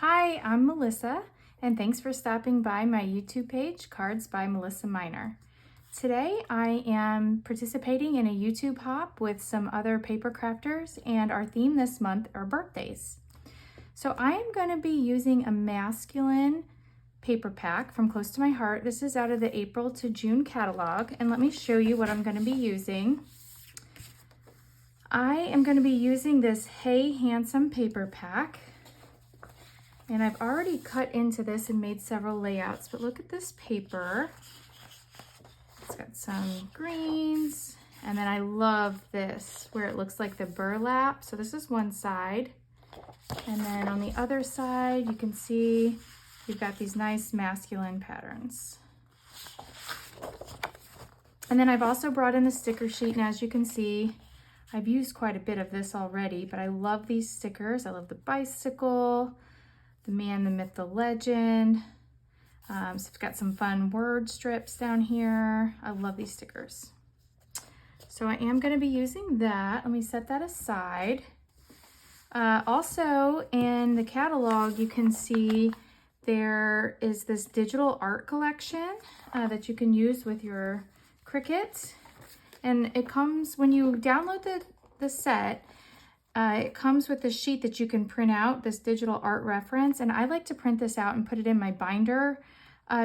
Hi, I'm Melissa, and thanks for stopping by my YouTube page, Cards by Melissa Minor. Today I am participating in a YouTube hop with some other paper crafters, and our theme this month are birthdays. So I am going to be using a masculine paper pack from Close to My Heart. This is out of the April to June catalog, and let me show you what I'm going to be using. I am going to be using this Hey Handsome paper pack. And I've already cut into this and made several layouts, but look at this paper. It's got some greens, and then I love this where it looks like the burlap. So this is one side, and then on the other side you can see you've got these nice masculine patterns. And then I've also brought in the sticker sheet, and as you can see, I've used quite a bit of this already, but I love these stickers. I love the bicycle, the man, the myth, the legend. So I've got some fun word strips down here. I love these stickers. So I am going to be using that. Let me set that aside. Also in the catalog, you can see there is this digital art collection that you can use with your Cricut. And it comes, when you download the set, it comes with this sheet that you can print out, this digital art reference, and I like to print this out and put it in my binder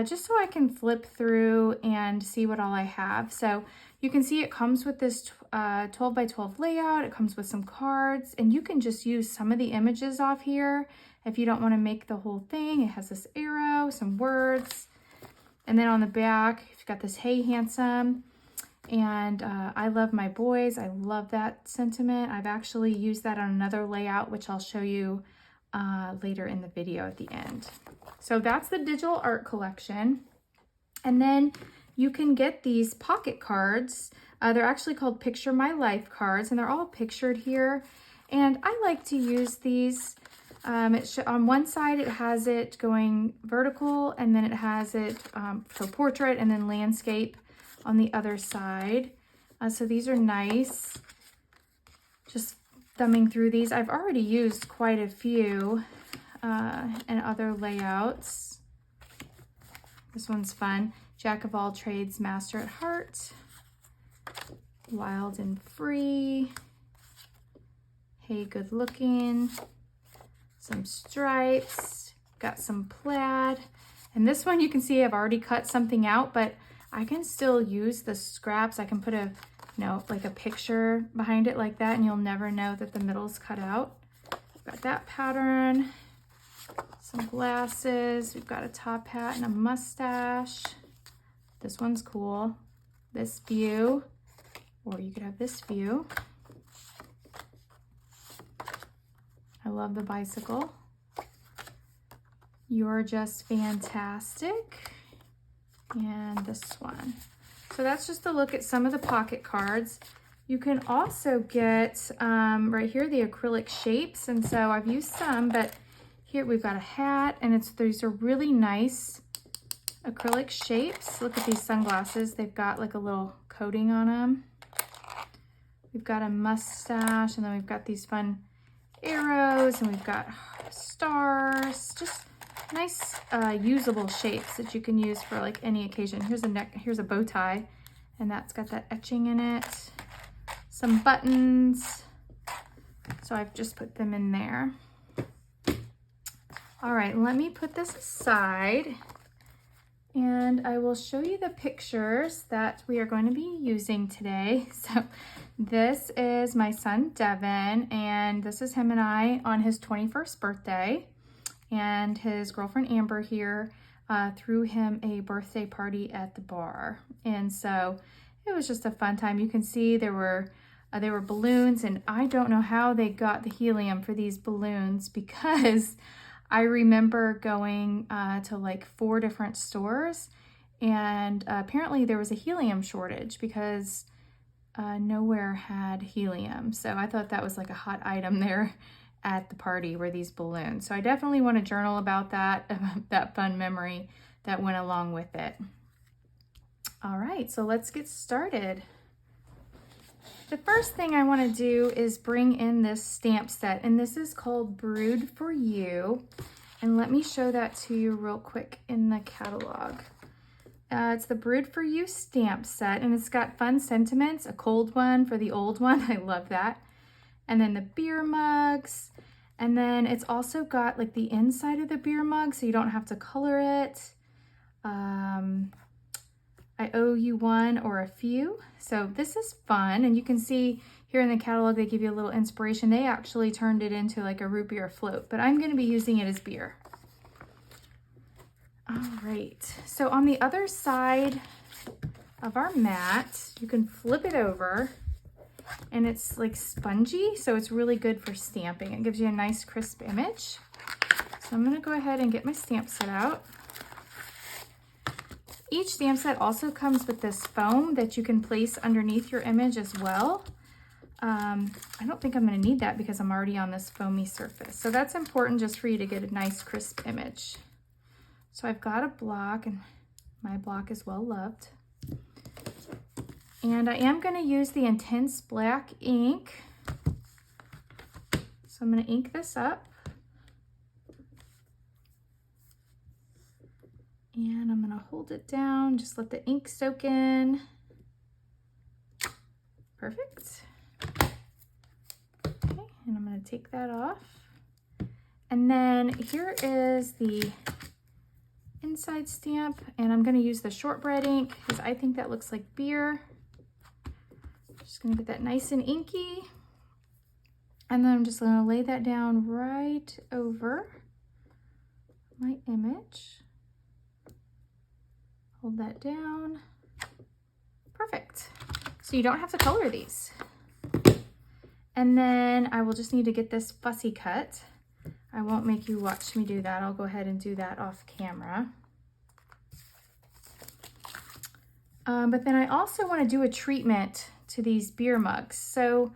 just so I can flip through and see what all I have. So you can see it comes with this 12 by 12 layout, it comes with some cards, and you can just use some of the images off here if you don't want to make the whole thing. It has this arrow, some words, and then on the back, you've got this Hey Handsome. And I love my boys. I love that sentiment. I've actually used that on another layout, which I'll show you later in the video at the end. So that's the digital art collection. And then you can get these pocket cards. They're actually called Picture My Life cards, and they're all pictured here. And I like to use these. On one side, it has it going vertical, and then it has it for portrait and then landscape on the other side. So these are nice. Just thumbing through these. I've already used quite a few in other layouts. This one's fun. Jack of all trades, master at heart. Wild and free. Hey, good looking. Some stripes. Got some plaid. And this one you can see I've already cut something out, but I can still use the scraps. I can put a, like a picture behind it like that, and you'll never know that the middle's cut out. We've got that pattern, some glasses. We've got a top hat and a mustache. This one's cool. This view, or you could have this view. I love the bicycle. You're just fantastic. And this one. So that's just a look at some of the pocket cards. You can also get right here the acrylic shapes, and so I've used some, but here we've got a hat, and these are really nice acrylic shapes. Look at these sunglasses. They've got like a little coating on them. We've got a mustache, and then we've got these fun arrows, and we've got stars. Just nice usable shapes that you can use for like any occasion. Here's a bow tie, and that's got that etching in it. Some buttons. So I've just put them in there. All right, let me put this aside, and I will show you the pictures that we are going to be using today. So this is my son Devin, and this is him and I on his 21st birthday. And his girlfriend Amber here threw him a birthday party at the bar, and so it was just a fun time. You can see there were balloons, and I don't know how they got the helium for these balloons, because I remember going to like 4 different stores, and apparently there was a helium shortage because nowhere had helium. So I thought that was like a hot item there at the party, were these balloons. So I definitely want to journal about that fun memory that went along with it. All right, so let's get started. The first thing I want to do is bring in this stamp set, and this is called Brewed For You. And let me show that to you real quick in the catalog. It's the Brewed For You Stamp set, and it's got fun sentiments, a cold one for the old one. I love that. And then the beer mugs. And then it's also got like the inside of the beer mug, so you don't have to color it. I owe you one or a few. So this is fun. And you can see here in the catalog, they give you a little inspiration. They actually turned it into like a root beer float, but I'm going to be using it as beer. All right. So on the other side of our mat, you can flip it over and it's like spongy. So it's really good for stamping. It gives you a nice crisp image. So I'm going to go ahead and get my stamp set out. Each stamp set also comes with this foam that you can place underneath your image as well. I don't think I'm going to need that because I'm already on this foamy surface. So that's important just for you to get a nice crisp image. So I've got a block, and my block is well loved. And I am going to use the Intense Black ink. So I'm going to ink this up. And I'm going to hold it down, just let the ink soak in. Perfect. Okay, and I'm going to take that off. And then here is the inside stamp, and I'm going to use the shortbread ink because I think that looks like beer. Just going to get that nice and inky. And then I'm just going to lay that down right over my image. Hold that down. Perfect. So you don't have to color these. And then I will just need to get this fussy cut. I won't make you watch me do that. I'll go ahead and do that off camera. But then I also want to do a treatment to these beer mugs. So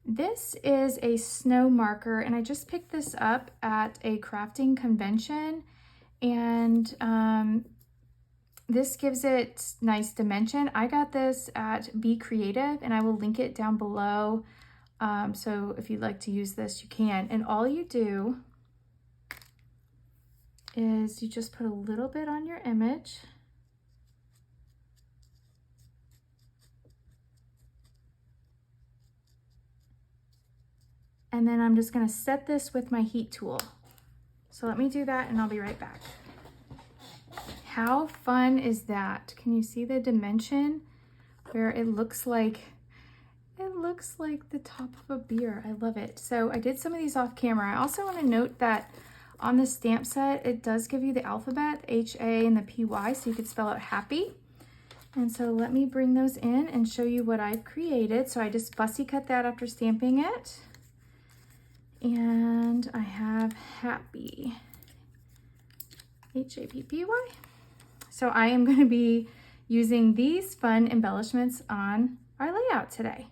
this is a snow marker, and I just picked this up at a crafting convention, and this gives it nice dimension. I got this at Be Creative, and I will link it down below. So if you'd like to use this, you can. And all you do is you just put a little bit on your image. And then I'm just going to set this with my heat tool. So let me do that and I'll be right back. How fun is that? Can you see the dimension where it looks like the top of a beer? I love it. So I did some of these off camera. I also want to note that on the stamp set, it does give you the alphabet, H-A and the P-Y, so you could spell out happy. And so let me bring those in and show you what I've created. So I just fussy cut that after stamping it. And I have happy, H-A-P-P-Y. So I am going to be using these fun embellishments on our layout today.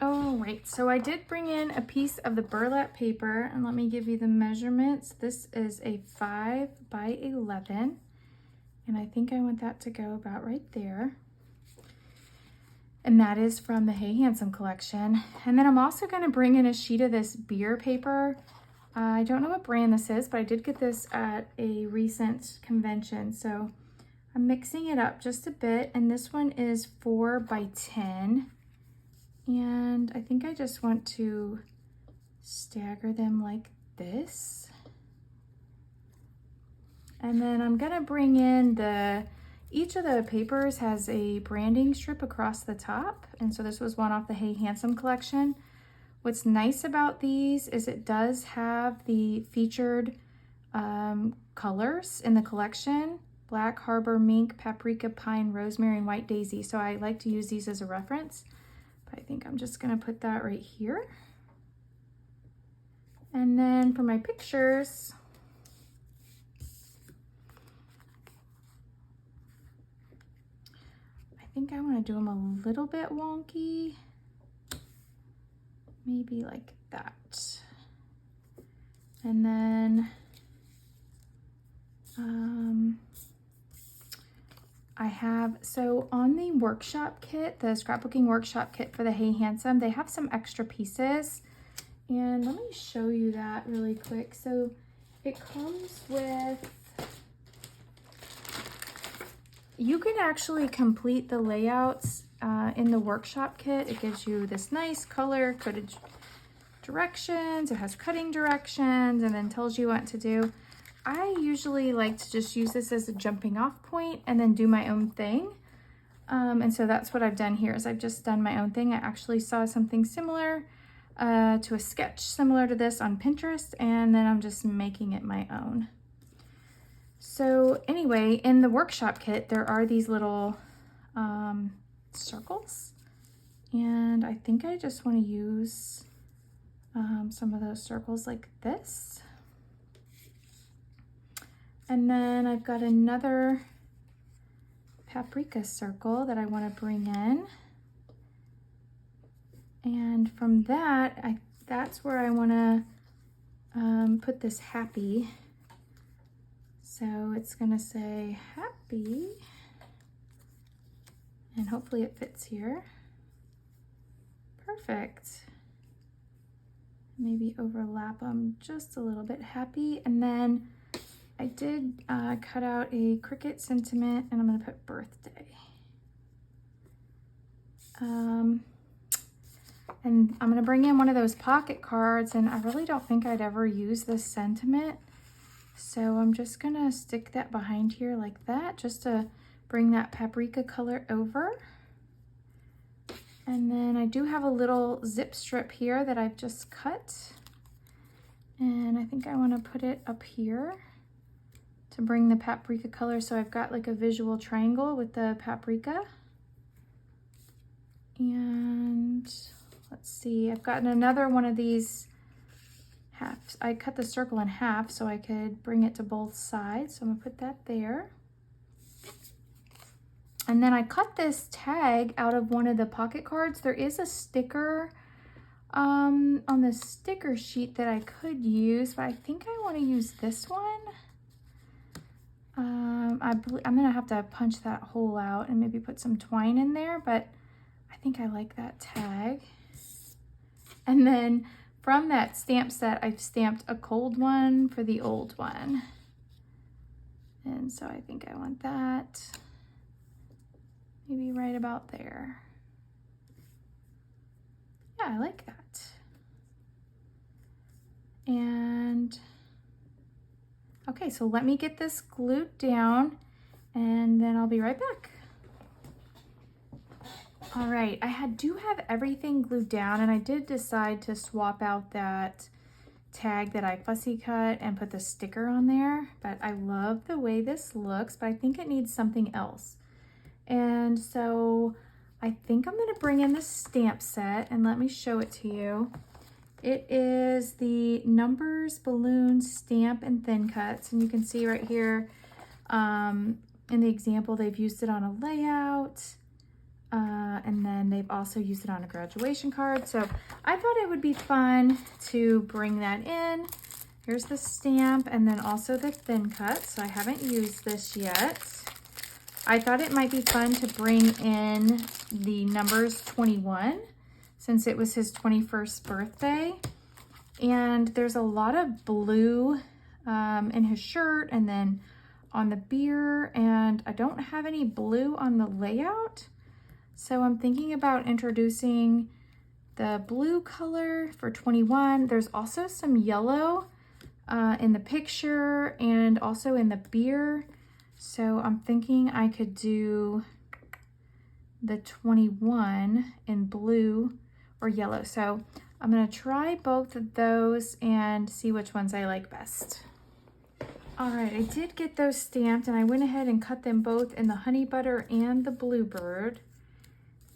All right, so I did bring in a piece of the burlap paper, and let me give you the measurements. This is a 5x11, and I think I want that to go about right there. And that is from the Hey Handsome collection. And then I'm also going to bring in a sheet of this beer paper. I don't know what brand this is, but I did get this at a recent convention. So I'm mixing it up just a bit. And this one is 4x10. And I think I just want to stagger them like this. And then I'm going to bring in each of the papers has a branding strip across the top. And so this was one off the Hey Handsome collection. What's nice about these is it does have the featured colors in the collection: Black Harbor, Mink, Paprika, Pine, Rosemary, and White Daisy. So I like to use these as a reference. But I think I'm just gonna put that right here. And then for my pictures, I think I want to do them a little bit wonky, maybe like that. And then I have, so on the workshop kit, the scrapbooking workshop kit for the Hey Handsome, they have some extra pieces, And let me show you that really quick. So it comes with, you can actually complete the layouts in the workshop kit. It gives you this nice color-coded directions. It has cutting directions and then tells you what to do. I usually like to just use this as a jumping off point and then do my own thing. And so that's what I've done here is I've just done my own thing. I actually saw something similar to a sketch similar to this on Pinterest, and then I'm just making it my own. So anyway, in the workshop kit, there are these little circles, and I think I just want to use some of those circles like this. And then I've got another paprika circle that I want to bring in. And from that, that's where I want to put this happy. So it's going to say happy. And hopefully it fits here. Perfect. Maybe overlap them just a little bit. Happy. And then I did cut out a Cricut sentiment, and I'm going to put birthday. And I'm going to bring in one of those pocket cards, and I really don't think I'd ever use this sentiment. So I'm just going to stick that behind here like that, just to bring that paprika color over. And then I do have a little zip strip here that I've just cut. And I think I want to put it up here to bring the paprika color. So I've got like a visual triangle with the paprika. And let's see, I've gotten another one of these halves. I cut the circle in half so I could bring it to both sides. So I'm gonna put that there. And then I cut this tag out of one of the pocket cards. There is a sticker on the sticker sheet that I could use, but I think I want to use this one. I'm gonna have to punch that hole out and maybe put some twine in there, but I think I like that tag. And then from that stamp set, I've stamped a cold one for the old one. And so I think I want that maybe right about there. Yeah, I like that. And okay, so let me get this glued down and then I'll be right back. All right, I do have everything glued down, and I did decide to swap out that tag that I fussy cut and put the sticker on there, but I love the way this looks, but I think it needs something else. And so I think I'm gonna bring in the stamp set, and let me show it to you. It is the Numbers Balloon Stamp and Thin Cuts, and you can see right here in the example, they've used it on a layout. And then they've also used it on a graduation card. So I thought it would be fun to bring that in. Here's the stamp and then also the thin cut. So I haven't used this yet. I thought it might be fun to bring in the numbers 21 since it was his 21st birthday. And there's a lot of blue in his shirt and then on the beer, and I don't have any blue on the layout. So I'm thinking about introducing the blue color for 21. There's also some yellow in the picture and also in the beer. So I'm thinking I could do the 21 in blue or yellow. So I'm gonna try both of those and see which ones I like best. All right, I did get those stamped and I went ahead and cut them both in the honey butter and the bluebird.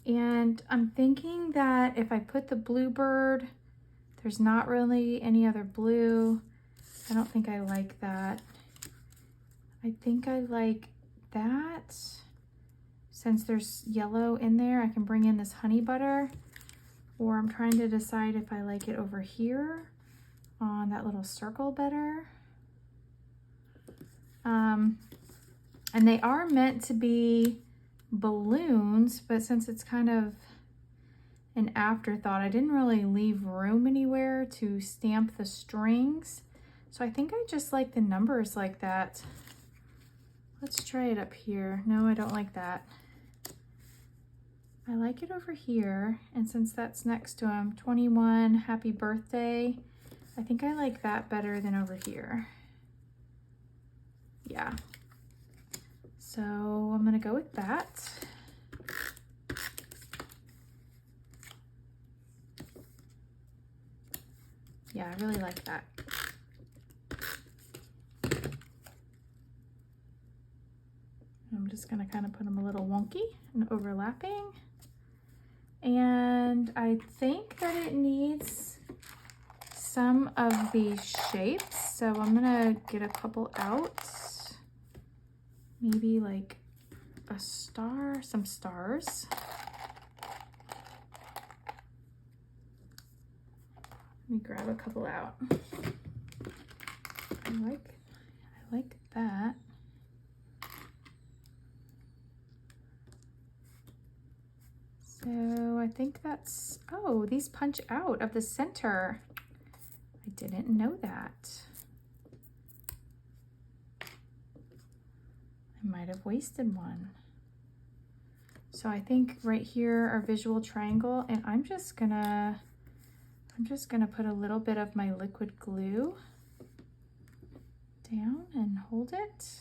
And I'm thinking that if I put the bluebird, there's not really any other blue. I don't think I like that. I think I like that. Since there's yellow in there, I can bring in this honey butter, or I'm trying to decide if I like it over here on that little circle better. And they are meant to be balloons, but since it's kind of an afterthought. I didn't really leave room anywhere to stamp the strings. So I think I just like the numbers like that. Let's try it up here. No, I don't like that. I like it over here. And since that's next to him, 21, happy birthday. I think I like that better than over here. Yeah. So I'm gonna go with that. Yeah, I really like that. I'm just gonna kind of put them a little wonky and overlapping. And I think that it needs some of these shapes. So I'm gonna get a couple out. Maybe like a star, some stars. Let me grab a couple out. I like that. So I think that's, oh, these punch out of the center. I didn't know that. I might have wasted one. So I think right here our visual triangle, and I'm just gonna put a little bit of my liquid glue down and hold it.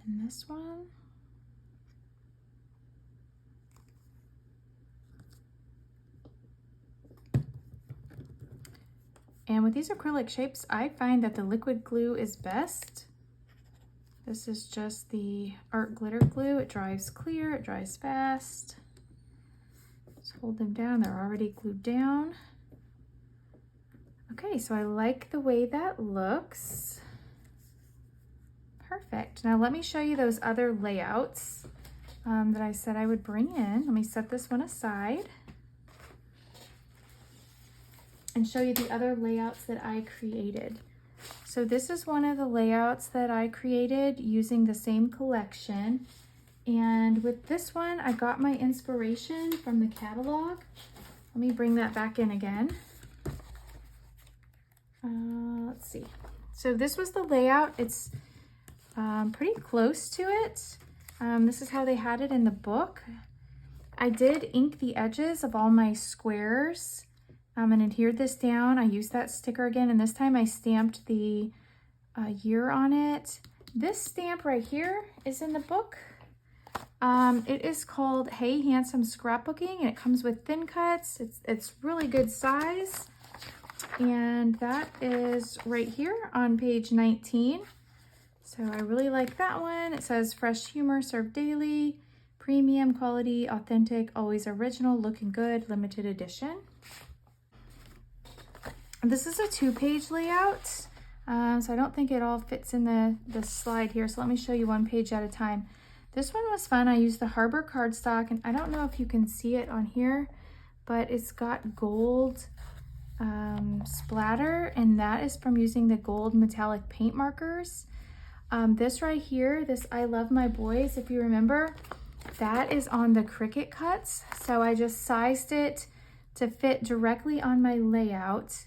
And this one. And with these acrylic shapes, I find that the liquid glue is best. This is just the art glitter glue. It dries clear, it dries fast. Just hold them down, they're already glued down. Okay, so I like the way that looks. Perfect. Now let me show you those other layouts that I said I would bring in. Let me set this one aside and show you the other layouts that I created. So this is one of the layouts that I created using the same collection. And with this one, I got my inspiration from the catalog. Let me bring that back in again. Let's see. So this was the layout. It's pretty close to it. This is how they had it in the book. I did ink the edges of all my squares and adhered this down. I used that sticker again, and this time I stamped the year on it. This stamp right here is in the book. It is called Hey Handsome Scrapbooking, and it comes with thin cuts. It's really good size, and that is right here on page 19. So I really like that one. It says fresh humor served daily, premium quality, authentic, always original, looking good, limited edition. This is a 2-page layout, so I don't think it all fits in the slide here. So let me show you one page at a time. This one was fun. I used the Harbor cardstock, and I don't know if you can see it on here, but it's got gold splatter, and that is from using the gold metallic paint markers. This right here, this I Love My Boys, if you remember, that is on the Cricut cuts. So I just sized it to fit directly on my layout.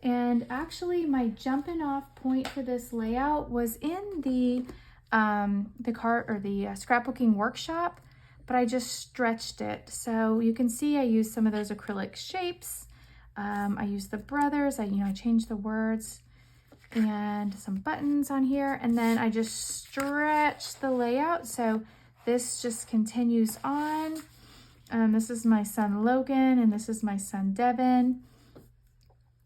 And actually my jumping off point for this layout was in the scrapbooking workshop, but I just stretched it. So you can see I used some of those acrylic shapes. I used the brothers, I changed the words and some buttons on here, and then I just stretched the layout. So this just continues on. This is my son Logan, and this is my son Devin.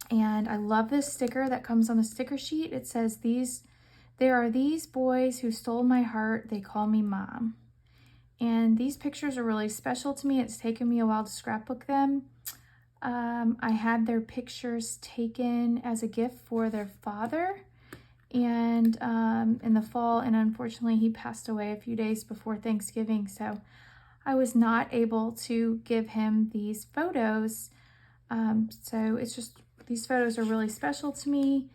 And I love this sticker that comes on the sticker sheet. It says, there are these boys who stole my heart, they call me mom. And these pictures are really special to me. It's taken me a while to scrapbook them. I had their pictures taken as a gift for their father, and in the fall, and unfortunately he passed away a few days before Thanksgiving, so I was not able to give him these photos. So it's just, these photos are really special to me,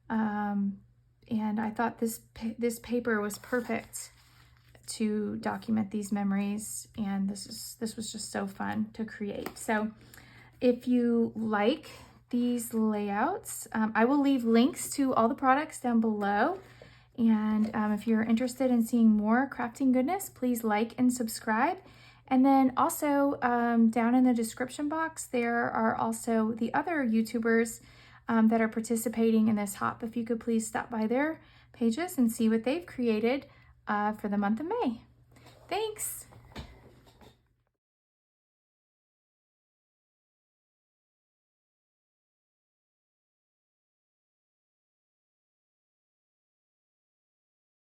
and I thought this paper was perfect to document these memories, and this was just so fun to create. So if you like these layouts, I will leave links to all the products down below. And if you're interested in seeing more crafting goodness, please like and subscribe. And then also down in the description box, there are also the other YouTubers that are participating in this hop. If you could please stop by their pages and see what they've created for the month of May. Thanks.